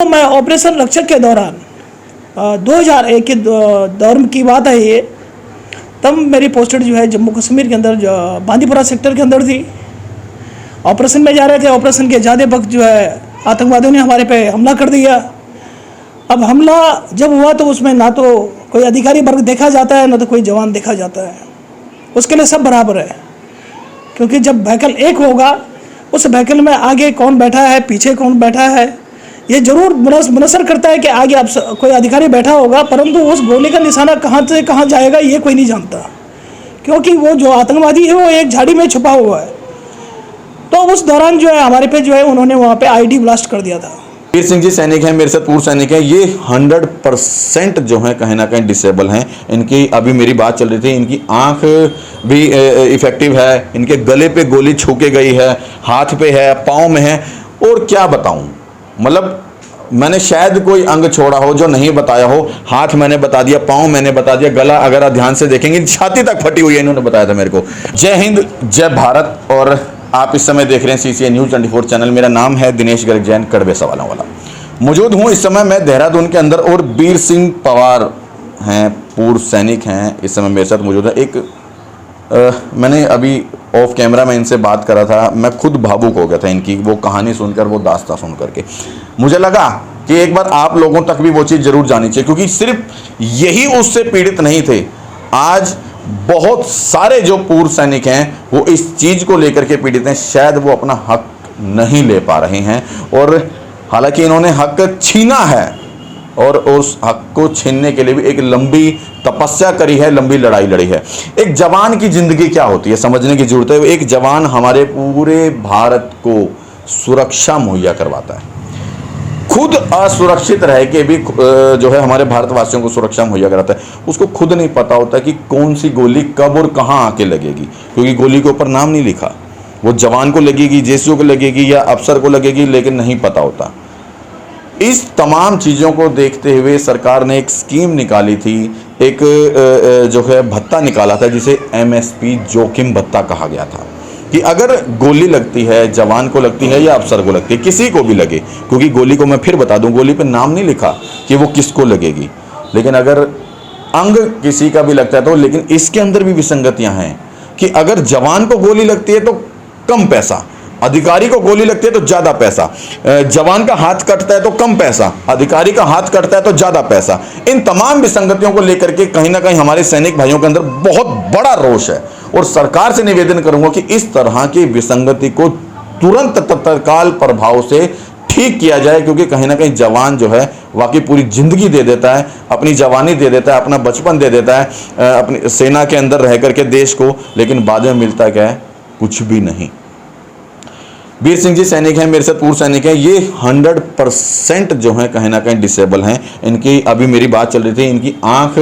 तो मैं ऑपरेशन रक्षक के दौरान 2001 के दौर की बात है ये। तब मेरी पोस्टेड जो है जम्मू कश्मीर के अंदर बांदीपुरा सेक्टर के अंदर थी। ऑपरेशन में जा रहे थे। ऑपरेशन के ज़्यादा वक्त जो है आतंकवादियों ने हमारे पे हमला कर दिया। अब हमला जब हुआ तो उसमें ना तो कोई अधिकारी वर्ग देखा जाता है, ना तो कोई जवान देखा जाता है। उसके लिए सब बराबर है, क्योंकि जब व्हीकल एक होगा उस व्हीकल में आगे कौन बैठा है, पीछे कौन बैठा है, ये जरूर मुनसर करता है कि आगे आप कोई अधिकारी बैठा होगा, परंतु उस गोली का निशाना कहाँ से कहाँ जाएगा ये कोई नहीं जानता, क्योंकि वो जो आतंकवादी है वो एक झाड़ी में छुपा हुआ है। तो उस दौरान जो है हमारे पे जो है उन्होंने वहाँ पे आईडी ब्लास्ट कर दिया था। वीर सिंह जी सैनिक हैं, मेरे साथ पूर्व सैनिक हैं। ये 100% जो है कहीं ना कहीं डिसेबल हैं। इनकी अभी मेरी बात चल रही थी, इनकी आंख भी इफेक्टिव है, इनके गले पे गोली छू के गई है, हाथ पे है, पाँव में है। और क्या बताऊं, मतलब मैंने शायद कोई अंग छोड़ा हो जो नहीं बताया हो। हाथ मैंने बता दिया, पाँव मैंने बता दिया, गला अगर आप ध्यान से देखेंगे छाती तक फटी हुई है, इन्होंने बताया था मेरे को। जय हिंद, जय भारत। और आप इस समय देख रहे हैं CCA न्यूज़ 24 चैनल। मेरा नाम है दिनेश गर्ग जैन, कड़वे सवालों वाला। मौजूद हूँ इस समय मैं देहरादून के अंदर, और वीर सिंह पवार हैं, पूर्व सैनिक हैं, इस समय मेरे साथ मौजूद है। एक मैंने अभी ऑफ कैमरा में इनसे बात करा था, मैं खुद भावुक हो गया था इनकी वो कहानी सुनकर, वो दास्तां सुन करके। मुझे लगा कि एक बार आप लोगों तक भी वो चीज़ जरूर जानी चाहिए, क्योंकि सिर्फ यही उससे पीड़ित नहीं थे। आज बहुत सारे जो पूर्व सैनिक हैं वो इस चीज़ को लेकर के पीड़ित हैं, शायद वो अपना हक नहीं ले पा रहे हैं। और हालांकि इन्होंने हक छीना है, और उस हक को छीनने के लिए भी एक लंबी तपस्या करी है, लंबी लड़ाई लड़ी है। एक जवान की जिंदगी क्या होती है समझने की जरूरत है। एक जवान हमारे पूरे भारत को सुरक्षा मुहैया करवाता है, खुद असुरक्षित रह के भी जो है हमारे भारतवासियों को सुरक्षा मुहैया कराता है। उसको खुद नहीं पता होता कि कौन सी गोली कब और कहाँ आके लगेगी, क्योंकि गोली के ऊपर नाम नहीं लिखा। वो जवान को लगेगी, जेसीओ को लगेगी या अफसर को लगेगी, लेकिन नहीं पता होता। इस तमाम चीज़ों को देखते हुए सरकार ने एक स्कीम निकाली थी, एक जो है भत्ता निकाला था, जिसे MSP जोखिम भत्ता कहा गया था। कि अगर गोली लगती है, जवान को लगती है या अफसर को लगती है, किसी को भी लगे, क्योंकि गोली को मैं फिर बता दूं, गोली पे नाम नहीं लिखा कि वो किसको लगेगी, लेकिन अगर अंग किसी का भी लगता है तो, लेकिन इसके अंदर भी विसंगतियां हैं कि अगर जवान को गोली लगती है तो कम पैसा, अधिकारी को गोली लगती है तो ज्यादा पैसा, जवान का हाथ कटता है तो कम पैसा, अधिकारी का हाथ कटता है तो ज्यादा पैसा। इन तमाम विसंगतियों को लेकर के कहीं ना कहीं हमारे सैनिक भाइयों के अंदर बहुत बड़ा रोष है, और सरकार से निवेदन करूंगा कि इस तरह की विसंगति को तुरंत तत्काल प्रभाव से ठीक किया जाए, क्योंकि कहीं ना कहीं जवान जो है वाकई पूरी जिंदगी दे देता है, अपनी जवानी दे देता है, अपना बचपन दे देता है अपनी सेना के अंदर रह करके देश को, लेकिन बाद में मिलता क्या है, कुछ भी नहीं। वीर सिंह जी सैनिक हैं, मेरे साथ पूर्व सैनिक हैं। ये 100% जो है कहीं ना कहीं डिसेबल हैं। इनकी अभी मेरी बात चल रही थी, इनकी आंख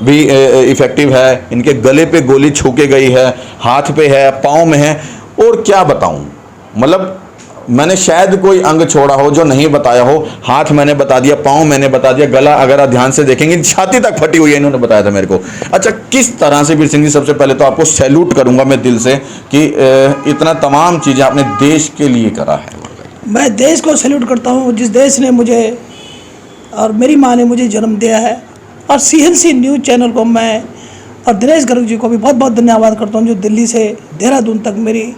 भी इफेक्टिव है, इनके गले पे गोली छू के गई है, हाथ पे है, पाँव में है। और क्या बताऊं, मतलब मैंने शायद कोई अंग छोड़ा हो जो नहीं बताया हो। हाथ मैंने बता दिया, पाँव मैंने बता दिया, गला अगर आप ध्यान से देखेंगे छाती तक फटी हुई है, इन्होंने बताया था मेरे को। अच्छा, किस तरह से वीर सिंह जी, सबसे पहले तो आपको सैल्यूट करूंगा मैं दिल से कि इतना तमाम चीज़ें आपने देश के लिए करा है। मैं देश को सैल्यूट करता हूँ, जिस देश ने मुझे और मेरी माँ ने मुझे जन्म दिया है। और CNC न्यूज़ चैनल को मैं और दिनेश गर्ग जी को भी बहुत बहुत धन्यवाद करता हूँ, जो दिल्ली से देहरादून तक मेरी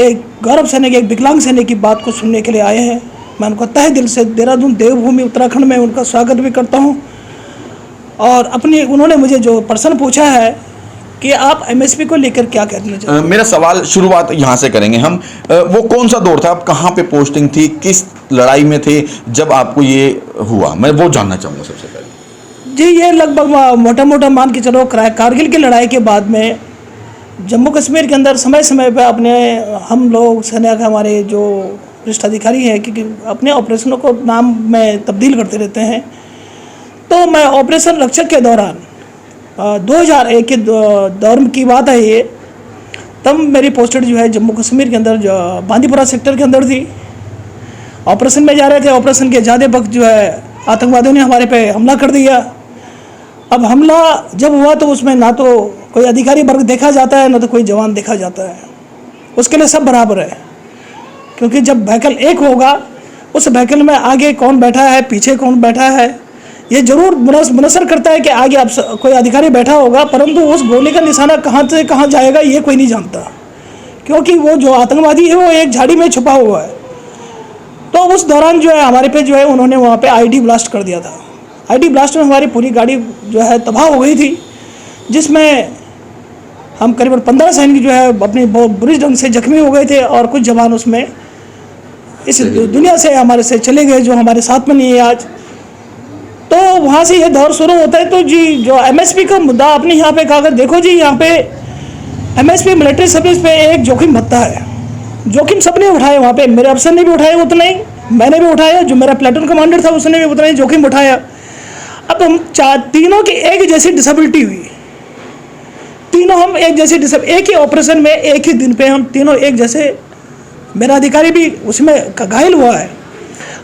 एक गौरव सैनिक, एक विकलांग सैनिक की बात को सुनने के लिए आए हैं। मैं उनको तहे दिल से देहरादून देवभूमि उत्तराखंड में उनका स्वागत भी करता हूं। और उन्होंने मुझे जो प्रश्न पूछा है कि आप MSP को लेकर क्या कहना चाहते हैं, मेरा सवाल शुरुआत यहाँ से करेंगे हम। वो कौन सा दौर था, आप कहाँ पे पोस्टिंग थी, किस लड़ाई में थे जब आपको ये हुआ, मैं वो जानना चाहूँगा सबसे पहले। जी, ये लगभग मोटा मोटा मान के चलो कारगिल की लड़ाई के बाद में जम्मू कश्मीर के अंदर समय समय पर अपने हम लोग सेना के हमारे जो वरिष्ठ अधिकारी हैं, क्योंकि अपने ऑपरेशनों को नाम में तब्दील करते रहते हैं। तो मैं ऑपरेशन रक्षक के दौरान 2001 के दौर की बात है ये। तब मेरी पोस्टेड जो है जम्मू कश्मीर के अंदर बांदीपुरा सेक्टर के अंदर थी। ऑपरेशन में जा रहे थे। ऑपरेशन के ज़्यादा वक्त जो है आतंकवादियों ने हमारे पे हमला कर दिया। अब हमला जब हुआ तो उसमें ना तो कोई अधिकारी वर्ग देखा जाता है, ना तो कोई जवान देखा जाता है। उसके लिए सब बराबर है, क्योंकि जब व्हीकल एक होगा उस व्हीकल में आगे कौन बैठा है, पीछे कौन बैठा है, ये जरूर मुनसर करता है कि आगे आप कोई अधिकारी बैठा होगा, परंतु उस गोली का निशाना कहाँ से कहाँ जाएगा ये कोई नहीं जानता, क्योंकि वो जो आतंकवादी है वो एक झाड़ी में छुपा हुआ है। तो उस दौरान जो है हमारे पे जो है उन्होंने वहाँ पे आईडी ब्लास्ट कर दिया था। आईडी ब्लास्ट में हमारी पूरी गाड़ी जो है तबाह हो गई थी, जिसमें हम करीबन 15 सैनिक जो है अपनी बहुत बुरी ढंग से जख्मी हो गए थे और कुछ जवान उसमें इस दुनिया से हमारे से चले गए, जो हमारे साथ में नहीं है आज। तो वहाँ से ये दौर शुरू होता है। तो जी जो एमएसपी का मुद्दा आपने यहाँ पे कहा, अगर देखो जी यहाँ पे एमएसपी मिलिट्री सर्विस पे एक जोखिम भत्ता है, जोखिम सबने उठाए, वहाँ पे मेरे अफसर ने भी उठाए उतना ही, मैंने भी उठाया, जो मेरा प्लेटून कमांडर था उसने भी उतना ही जोखिम उठाया। अब हम तीनों की एक जैसी डिसेबिलिटी हुई, तीनों हम एक जैसी एक ही ऑपरेशन में एक ही दिन पे हम तीनों एक जैसे, मेरा अधिकारी भी उसमें घायल हुआ है,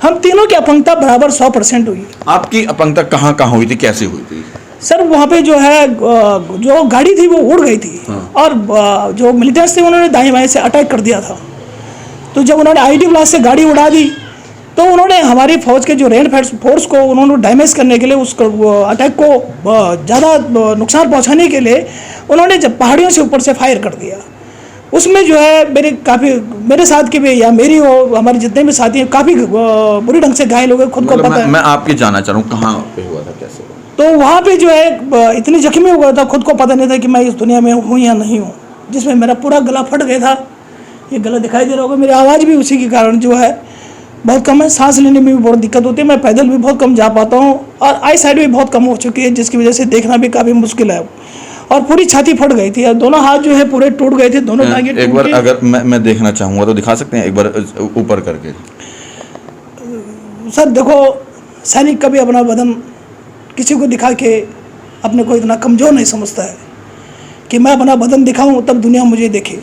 हम तीनों की अपंगता बराबर 100% हुई। आपकी अपंगता कहाँ कहाँ हुई थी, कैसे हुई थी? सर वहाँ पे जो है जो गाड़ी थी वो उड़ गई थी, और जो मिलिटेंट्स थे उन्होंने दाएं बाएं से अटैक कर दिया था। तो जब उन्होंने आईडी ब्लास्ट से गाड़ी उड़ा दी, तो उन्होंने हमारी फौज के जो रेड फोर्स को उन्होंने डैमेज करने के लिए, उस अटैक को ज़्यादा नुकसान पहुंचाने के लिए उन्होंने जब पहाड़ियों से ऊपर से फायर कर दिया। उसमें जो है मेरे साथ के भी, या मेरी हो, हमारे जितने भी साथी हैं, काफ़ी बुरी ढंग से घायल हो गए, खुद को पता है। मैं आपके जानना चाह रहा हूँ कहाँ पे हुआ था, कैसे हुआ? तो वहाँ पे जो है इतनी जख्मी हो गया था, खुद को पता नहीं था कि मैं इस दुनिया में हूँ या नहीं हूँ, जिसमें मेरा पूरा गला फट गया था। ये गला दिखाई दे रहा होगा, मेरी आवाज़ भी उसी के कारण जो है बहुत कम है, सांस लेने में भी बहुत दिक्कत होती है, मैं पैदल भी बहुत कम जा पाता हूँ, और आई साइड भी बहुत कम हो चुकी है, जिसकी वजह से देखना भी काफ़ी मुश्किल है। और पूरी छाती फट गई थी, और दोनों हाथ जो है पूरे टूट गए थे, दोनों टांगे। एक बार अगर मैं देखना चाहूँगा तो दिखा सकते हैं, एक बार ऊपर करके। सर देखो, सैनिक कभी अपना बदन किसी को दिखा के अपने को इतना कमज़ोर नहीं समझता है कि मैं अपना बदन दिखाऊं तब दुनिया मुझे देखे।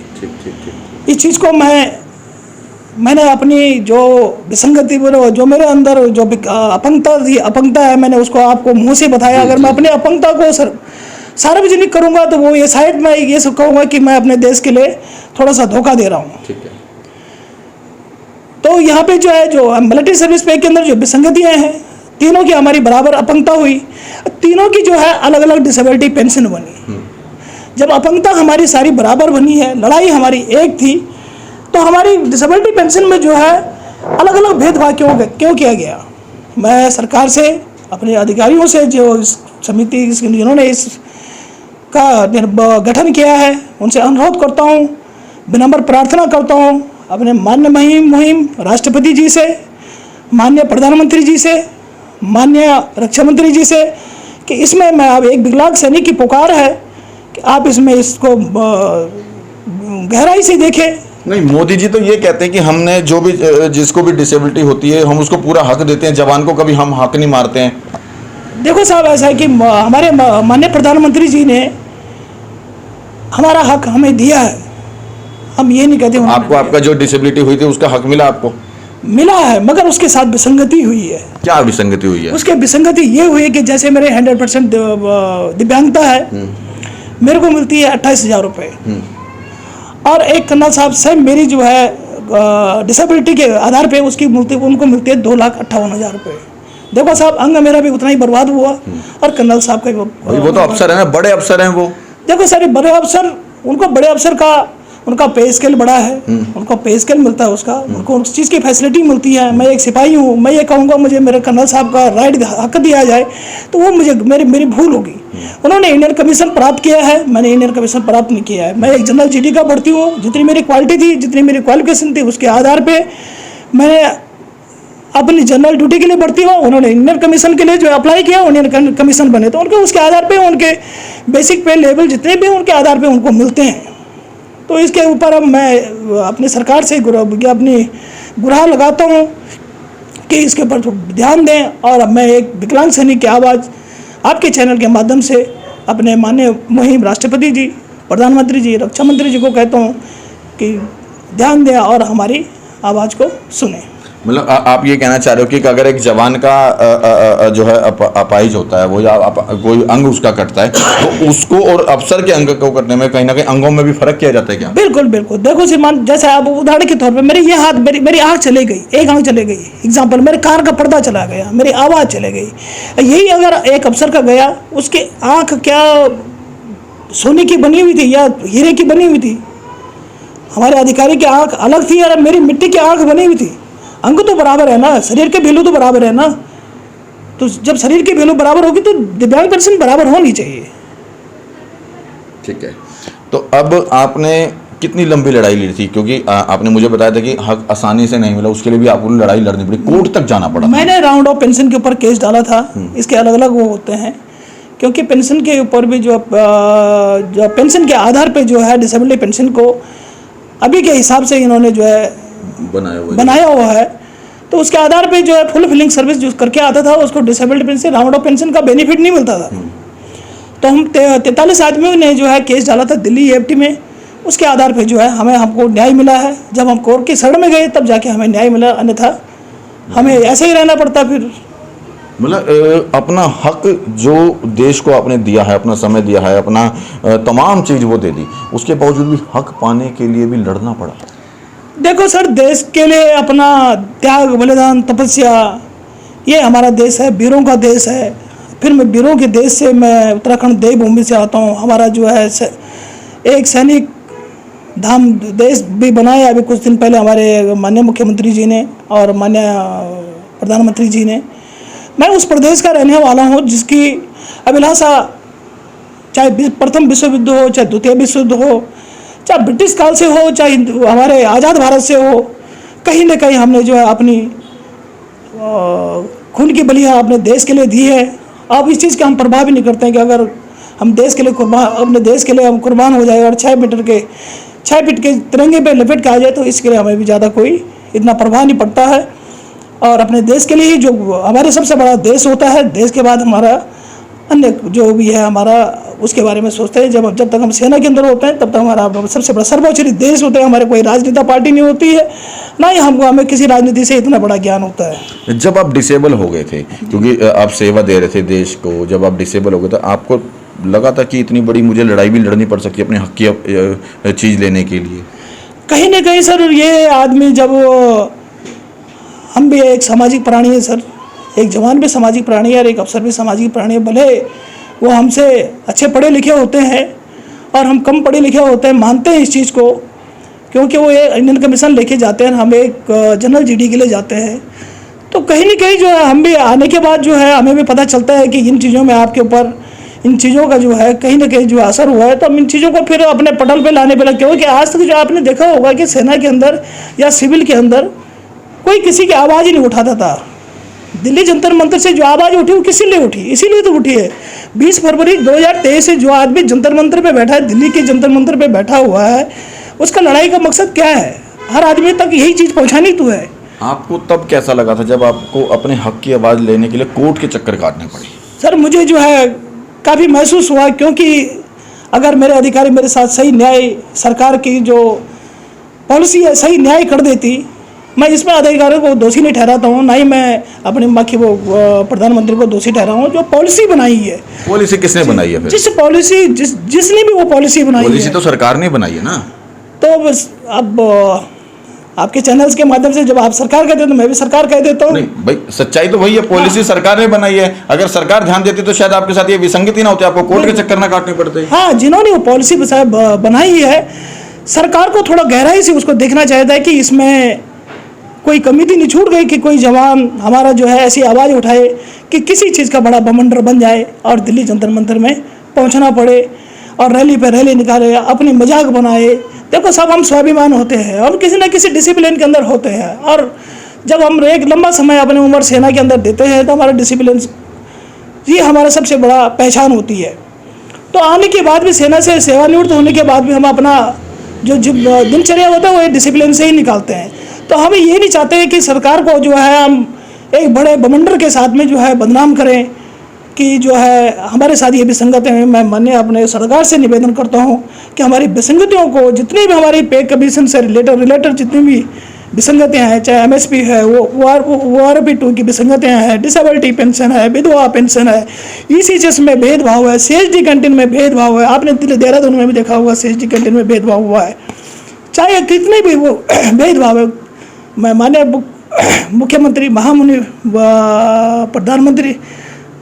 इस चीज़ को मैंने अपनी जो विसंगति, जो मेरे अंदर जो अपंगता है, मैंने उसको आपको मुंह से बताया। अगर मैं अपने अपंगता को सार्वजनिक करूंगा तो वो ये शायद मैं ये कहूँगा कि मैं अपने देश के लिए थोड़ा सा धोखा दे रहा हूँ। तो यहाँ पे जो है, जो मिलिट्री सर्विस पे के अंदर जो विसंगतियाँ हैं, तीनों की हमारी बराबर अपंगता हुई, तीनों की जो है अलग अलग डिसेबिलिटी पेंशन बनी। जब अपंगता हमारी सारी बराबर बनी है, लड़ाई हमारी एक थी, तो हमारी डिसेबिलिटी पेंशन में जो है अलग अलग भेदभाव क्यों किया गया? मैं सरकार से, अपने अधिकारियों से, जो इस समिति जिन्होंने इसका गठन किया है, उनसे अनुरोध करता हूँ, विनम्र प्रार्थना करता हूँ, अपने माननीय मुहिम राष्ट्रपति जी से, माननीय प्रधानमंत्री जी से, माननीय रक्षा मंत्री जी से, कि इसमें मैं अब एक विकलांग सैनिक की पुकार है कि आप इसमें इसको गहराई से देखें। नहीं, मोदी जी तो ये कहते हैं कि हमने जो भी जिसको भी डिसेबिलिटी होती है हम उसको पूरा हक देते हैं, जवान को कभी हम हक नहीं मारते हैं। देखो साहब, ऐसा है कि हमारे माननीय प्रधानमंत्री जी ने हमारा हक हमें दिया है, हम ये नहीं कहते आपको आपका जो डिसेबिलिटी हुई थी उसका हक मिला, आपको मिला है, मगर उसके साथ विसंगति हुई है। क्या विसंगति हुई है? उसके विसंगति ये हुई है कि जैसे मेरे 100% दिव्यांगता है, मेरे को मिलती है 28,000 रुपये, और एक कर्नल साहब से मेरी जो है डिसेबिलिटी के आधार पे उनको मिलती है 2,58,000 रुपये। देखो साहब, अंग मेरा भी उतना ही बर्बाद हुआ, और कर्नल साहब का वो तो अफसर है ना, बड़े अफसर हैं वो। देखो सर, बड़े अफसर, उनको बड़े अफसर का उनका पे स्केल बड़ा है, उनको पे स्केल मिलता है, उनको उस चीज़ की फैसिलिटी मिलती है। मैं एक सिपाही हूँ, मैं ये कहूँगा मुझे मेरे कर्नल साहब का राइट हक दिया जाए तो वो मुझे मेरी भूल होगी। उन्होंने इंडियन कमीशन प्राप्त किया है, मैंने इंडियन कमीशन प्राप्त नहीं किया है। मैं एक जनरल जीडी का भर्ती हूँ, जितनी मेरी क्वालिटी थी, जितनी मेरी क्वालिफिकेशन थी, उसके आधार पर मैंने अपनी जनरल ड्यूटी के लिए भर्ती हुआ। उन्होंने इंडियन कमीशन के लिए जो अप्लाई किया, इंडियन कमीशन बने, तो उनके उसके आधार पे उनके बेसिक पे लेवल जितने भी उनके आधार पे उनको मिलते हैं। तो इसके ऊपर अब मैं अपनी सरकार से अपनी गुहार लगाता हूँ कि इसके ऊपर ध्यान दें। और अब मैं एक विकलांग सैनिक की आवाज़ आपके चैनल के माध्यम से अपने माननीय मुहिम राष्ट्रपति जी, प्रधानमंत्री जी, रक्षा मंत्री जी को कहता हूँ कि ध्यान दें और हमारी आवाज़ को सुने। मतलब आप ये कहना चाह रहे हो कि अगर एक जवान का जो है अपाहिज होता है वो या कोई अंग उसका कटता है तो उसको और अफसर के अंग को कटने में कहीं ना कहीं अंगों में भी फर्क किया जाता है क्या? बिल्कुल बिल्कुल। देखो श्रीमान, जैसे आप उदाहरण के तौर पे मेरे ये हाथ, मेरी आँख चली गई, एक आँख चली गई, एग्जाम्पल मेरे कार का पर्दा चला गया, मेरी आवाज़ चली गई, यही अगर एक अफसर का गया, उसकी आँख क्या सोने की बनी हुई थी या हीरे की बनी हुई थी? हमारे अधिकारी की आँख अलग थी और मेरी मिट्टी की आँख बनी हुई थी। अंग तो बराबर है ना, शरीर के वैल्यू तो बराबर है ना। तो जब शरीर की वैल्यू बराबर होगी तो दिव्यांग पेंशन बराबर होनी चाहिए। ठीक है, तो अब आपने कितनी लंबी लड़ाई ली थी? क्योंकि आपने मुझे बताया था कि हक आसानी से नहीं मिला, उसके लिए भी आपको लड़ाई लड़नी पड़ी, कोर्ट तक जाना पड़ा। मैंने राउंड ऑफ पेंशन के ऊपर केस डाला था। इसके अलग अलग वो होते हैं, क्योंकि पेंशन के ऊपर भी जो पेंशन के आधार पे जो है डिसेबिलिटी पेंशन को अभी के हिसाब से इन्होंने जो है बनाया हुआ है, तो उसके आधार पे जो है फुल फिलिंग सर्विस जो करके आता था उसको disability pension, round of pension का बेनिफिट नहीं मिलता था। तो हम 43 आदमियों ने जो है केस डाला था दिल्ली EFT में। उसके आधार पे जो है हमको न्याय मिला है। जब हम कोर्ट की शरण में गए तब जाके हमें न्याय मिला, अन्यथा हमें ऐसे ही रहना पड़ता। फिर मतलब अपना हक जो देश को आपने दिया है, अपना समय दिया है, अपना तमाम चीज़ वो दे दी, उसके बावजूद भी हक पाने के लिए भी लड़ना पड़ा। देखो सर, देश के लिए अपना त्याग, बलिदान, तपस्या, ये हमारा देश है, वीरों का देश है। फिर मैं वीरों के देश से, मैं उत्तराखंड देवभूमि से आता हूँ। हमारा जो है एक सैनिक धाम देश भी बनाया अभी कुछ दिन पहले हमारे माननीय मुख्यमंत्री जी ने और माननीय प्रधानमंत्री जी ने। मैं उस प्रदेश का रहने वाला हूँ जिसकी अभिलाषा, चाहे प्रथम विश्व युद्ध हो, चाहे द्वितीय विश्व युद्ध हो, चाहे ब्रिटिश काल से हो, चाहे हमारे आज़ाद भारत से हो, कहीं ना कहीं हमने जो है अपनी खून की बलियाँ अपने देश के लिए दी है। अब इस चीज़ का हम प्रभाव भी नहीं करते हैं कि अगर हम देश के लिए अपने देश के लिए हम कुर्बान हो जाए और 6 फीट के तिरंगे पे लपेट के आ जाए, तो इसके लिए हमें भी ज़्यादा कोई इतना प्रभाव नहीं पड़ता है। और अपने देश के लिए ही, जो हमारे सबसे बड़ा देश होता है, देश के बाद हमारा अन्य जो भी है हमारा, उसके बारे में सोचते हैं। जब तक हम सेना के अंदर होते हैं तब तक हमारा सबसे बड़ा सर्वोच्च देश होता है। हमारे कोई राजनीतिक पार्टी नहीं होती है, ना ही हमें किसी राजनीति से इतना बड़ा ज्ञान होता है। जब आप डिसेबल हो गए थे, क्योंकि आप सेवा दे रहे थे देश को, जब आप डिसेबल हो गए तो आपको लगा था कि इतनी बड़ी मुझे लड़ाई भी लड़नी पड़ सकती है अपने हक की चीज़ लेने के लिए? कहीं ना कहीं सर, ये आदमी, जब हम भी एक सामाजिक प्राणी है सर, एक जवान भी सामाजिक प्राणी है और एक अफसर भी सामाजिक प्राणी है। भले वो हमसे अच्छे पढ़े लिखे होते हैं और हम कम पढ़े लिखे होते हैं, मानते हैं इस चीज़ को, क्योंकि वो एक इंडियन कमीशन लेके जाते हैं, हम एक जनरल GD के लिए जाते हैं। तो कहीं ना कहीं जो है हम भी आने के बाद जो है हमें भी पता चलता है कि इन चीज़ों में आपके ऊपर इन चीज़ों का जो है कहीं ना कहीं जो असर हुआ है। तो हम इन चीज़ों को फिर अपने पटल पे लाने पे लगे, क्योंकि आज तक जो आपने देखा होगा कि सेना के अंदर या सिविल के अंदर कोई किसी की आवाज़ ही नहीं उठाता था। दिल्ली जंतर मंतर से जो आवाज़ उठी वो किसी लिए उठी? इसीलिए तो उठी है 20 फरवरी 2023 से जो आदमी जंतर मंतर पे बैठा है, दिल्ली के जंतर मंतर पे बैठा हुआ है, उसका लड़ाई का मकसद क्या है? हर आदमी तक यही चीज़ पहुँचानी तो है। आपको तब कैसा लगा था जब आपको अपने हक की आवाज़ लेने के लिए कोर्ट के चक्कर काटने पड़े? सर मुझे जो है काफ़ी महसूस हुआ, क्योंकि अगर मेरे अधिकारी मेरे साथ सही न्याय, सरकार की जो पॉलिसी है सही न्याय कर देती, मैं इसमें अधिकारियों को दोषी नहीं ठहराता हूँ, ना ही मैं अपने बाकी वो प्रधानमंत्री को दोषी ठहरा हूँ। जो पॉलिसी बनाई है, पॉलिसी किसने बनाई है? फिर जिस पॉलिसी जिसने भी वो पॉलिसी बनाई है, पॉलिसी तो सरकार ने बनाई है ना। तो बस अब आपके चैनल्स के माध्यम से जब आप सरकार कहते हो तो मैं भी सरकार कह देता हूँ। नहीं भाई, सच्चाई तो वही है, पॉलिसी सरकार ने बनाई है। अगर सरकार ध्यान देती तो शायद आपके साथ ये विसंगति ना होती, आपको कोर्ट के चक्कर ना काटने पड़ते। हाँ, जिन्होंने वो पॉलिसी बनाई है, सरकार को थोड़ा गहराई से उसको देखना चाहिए था कि इसमें कोई कमी तो नहीं छूट गई कि कोई जवान हमारा जो है ऐसी आवाज़ उठाए कि किसी चीज़ का बड़ा बमंडर बन जाए और दिल्ली जंतर मंतर में पहुंचना पड़े और रैली पे रैली निकाले, अपनी मजाक बनाए। देखो सब हम स्वाभिमान होते हैं, हम किसी न किसी डिसिप्लिन के अंदर होते हैं, और जब हम एक लंबा समय अपनी उम्र सेना के अंदर देते हैं तो हमारा डिसिप्लिन ये हमारा सबसे बड़ा पहचान होती है। तो आने के बाद भी, सेना से सेवानिवृत्त होने के बाद भी हम अपना जो दिनचर्या होता है वो डिसिप्लिन से ही निकालते हैं। तो हम ये नहीं चाहते कि सरकार को जो है हम एक बड़े बमंडर के साथ में जो है बदनाम करें कि जो है हमारे साथ ये विसंगतें हैं। मैं माननीय अपने सरकार से निवेदन करता हूँ कि हमारी विसंगतियों को, जितनी भी हमारी पे कमीशन से रिलेटेड जितनी भी विसंगतियाँ हैं, चाहे MSP है, वो RP2 की विसंगतियाँ हैं, डिसेबिलिटी पेंशन है, विधवा पेंशन है, ECHS में भेदभाव है, CHD कैंटीन में भेदभाव है। आपने देहरादून में भी देखा होगा CHD कैंटीन में भेदभाव हुआ है। चाहे कितने भी वो भेदभाव है, मैं माननीय मुख्यमंत्री, महामुनि, प्रधानमंत्री,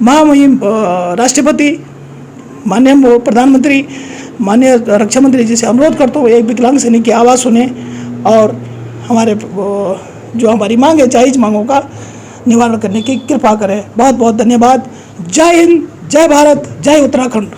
महामहिम राष्ट्रपति, माननीय प्रधानमंत्री, माननीय रक्षा मंत्री जी से अनुरोध करता हूँ, एक विकलांग सैनिक की आवाज़ सुने और हमारे जो हमारी मांग है, जायज़ मांगों का निवारण करने की कृपा करें। बहुत बहुत धन्यवाद। जय हिंद, जय भारत, जय उत्तराखंड।